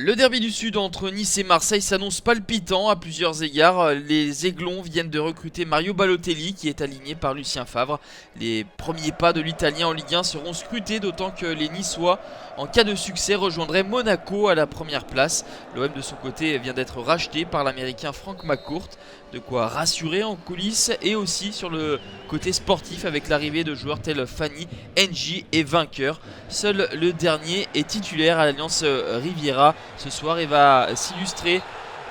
Le derby du Sud entre Nice et Marseille s'annonce palpitant à plusieurs égards. Les Aiglons viennent de recruter Mario Balotelli qui est aligné par Lucien Favre. Les premiers pas de l'Italien en Ligue 1 seront scrutés, d'autant que les Niçois, en cas de succès, rejoindraient Monaco à la première place. L'OM de son côté vient d'être racheté par l'Américain Frank McCourt, de quoi rassurer en coulisses et aussi sur le côté sportif avec l'arrivée de joueurs tels Fanny, N'Ji et Vainqueur. Seul le dernier est titulaire à l'Alliance Riviera ce soir et va s'illustrer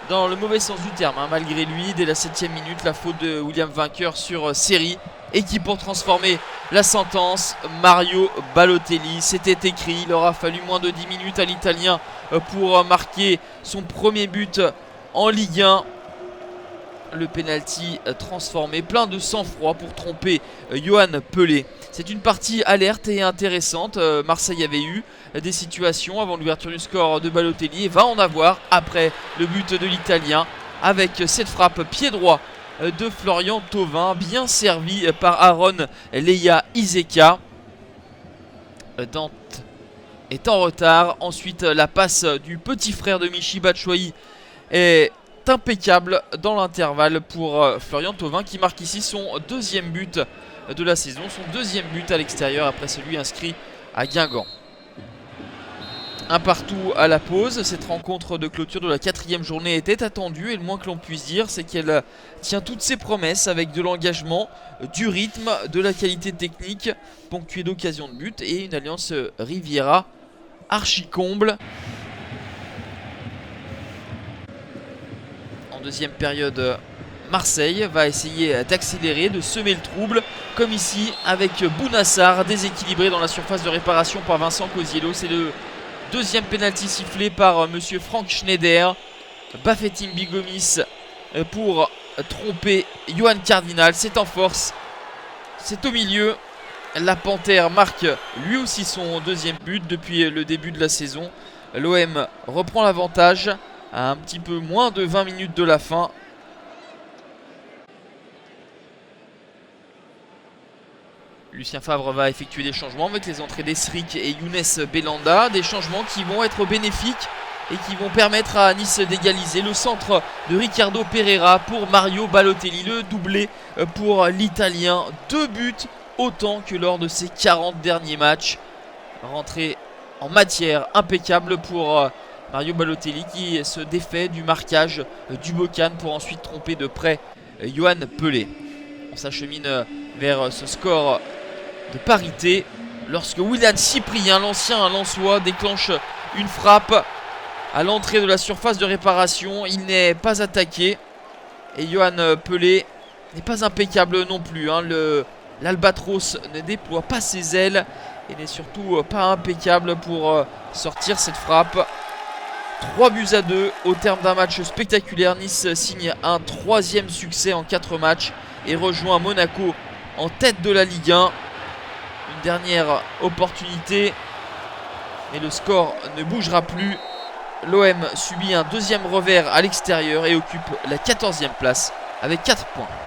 dans le mauvais sens du terme, malgré lui. Dès la 7ème minute, la faute de William Vainqueur sur Seri, et qui pour transformer la sentence, Mario Balotelli. C'était écrit, il aura fallu moins de 10 minutes à l'Italien pour marquer son premier but en Ligue 1. Le penalty transformé, plein de sang-froid pour tromper Johan Pelé. C'est une partie alerte et intéressante. Marseille avait eu des situations avant l'ouverture du score de Balotelli et va en avoir après le but de l'Italien avec cette frappe pied droit de Florian Thauvin, bien servi par Aaron Leia Iseka. Dante est en retard. Ensuite la passe du petit frère de Michy Batshuayi est impeccable dans l'intervalle pour Florian Thauvin qui marque ici son deuxième but de la saison, son deuxième but à l'extérieur après celui inscrit à Guingamp. Un partout à la pause. Cette rencontre de clôture de la 4e journée était attendue et le moins que l'on puisse dire c'est qu'elle tient toutes ses promesses avec de l'engagement, du rythme, de la qualité technique ponctuée d'occasions de but et une alliance Riviera archi comble. En deuxième période, Marseille va essayer d'accélérer, de semer le trouble, comme ici avec Bounassar, déséquilibré dans la surface de réparation par Vincent Cosiello. C'est le deuxième penalty sifflé par monsieur Frank Schneider. Bafétim Bigomis pour tromper Johan Cardinal. C'est en force, c'est au milieu. La Panthère marque lui aussi son deuxième but depuis le début de la saison. L'OM reprend l'avantage à un petit peu moins de 20 minutes de la fin. Lucien Favre va effectuer des changements avec les entrées d'Esric et Younes Belanda. Des changements qui vont être bénéfiques et qui vont permettre à Nice d'égaliser. Le centre de Ricardo Pereira pour Mario Balotelli. Le doublé pour l'Italien. 2 buts autant que lors de ses 40 derniers matchs. Rentrée en matière impeccable pour Mario Balotelli qui se défait du marquage du Bocan pour ensuite tromper de près Johan Pelé. On s'achemine vers ce score de parité lorsque Willian Cyprien, l'ancien Lensois, déclenche une frappe à l'entrée de la surface de réparation. Il n'est pas attaqué et Johan Pelé n'est pas impeccable non plus. L'Albatros ne déploie pas ses ailes et n'est surtout pas impeccable pour sortir cette frappe. 3-2 au terme d'un match spectaculaire. Nice signe un 3e succès en 4 matchs et rejoint Monaco en tête de la Ligue 1. Une dernière opportunité et le score ne bougera plus. L'OM subit un deuxième revers à l'extérieur et occupe la 14e place avec 4 points.